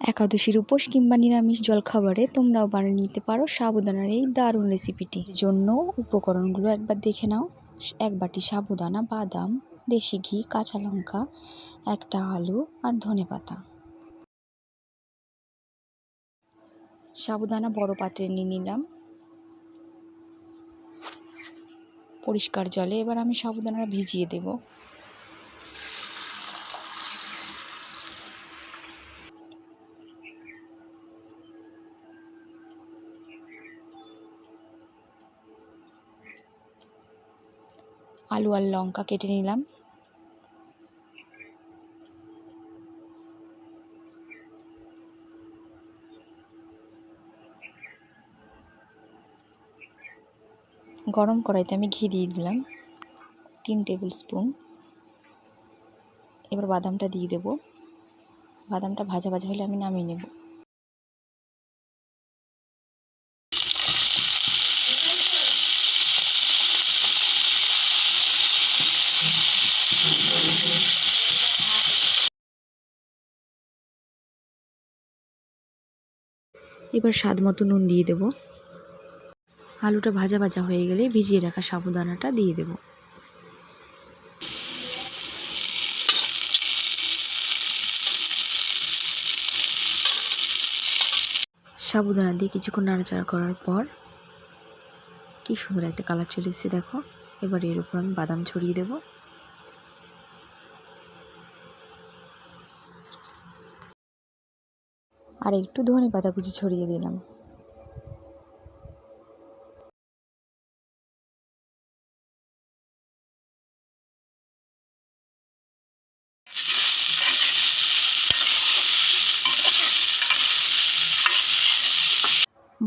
একাদশীর উপোস কিংবা নিরামিষ জলখাবারে তোমরাও বানিয়ে নিতে পারো সাবুদানার এই দারুণ রেসিপিটি। এর জন্য উপকরণগুলো একবার দেখে নাও। 1 বাটি সাবুদানা, বাদাম, দেশি ঘি, কাঁচা লঙ্কা, একটা আলু আর ধনেপাতা। সাবুদানা বড় পাত্রে নিয়ে নিলাম পরিষ্কার জলে। এবার আমি সাবুদানা ভিজিয়ে দেব। আলু আর লঙ্কা কেটে নিলাম। গরম কড়াইতে আমি ঘি দিয়ে দিলাম 3 টেবিল স্পুন। এবার বাদামটা দিয়ে দেব। বাদামটা ভাজা ভাজা হলে আমি নামিয়ে নেব। এবার স্বাদ মতো নুন দিয়ে দেব। আলুটা ভাজা ভাজা হয়ে গেলে ভিজিয়ে রাখা সাবুদানাটা দিয়ে দেব। সাবুদানা দিয়ে কিছুক্ষণ নাড়াচাড়া করার পর কি সুন্দর একটা কালার চলে এসেছে দেখো। এবার এর উপর আমি বাদাম ছড়িয়ে দেব। আর একটু ধনেপাতা কুচি ছড়িয়ে দিলাম।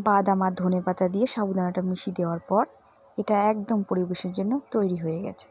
বাদাম আর ধনেপাতা দিয়ে সাবুদানাটা মিশিয়ে দেওয়ার পর এটা একদম পরিবেশের জন্য তৈরি হয়ে গেছে।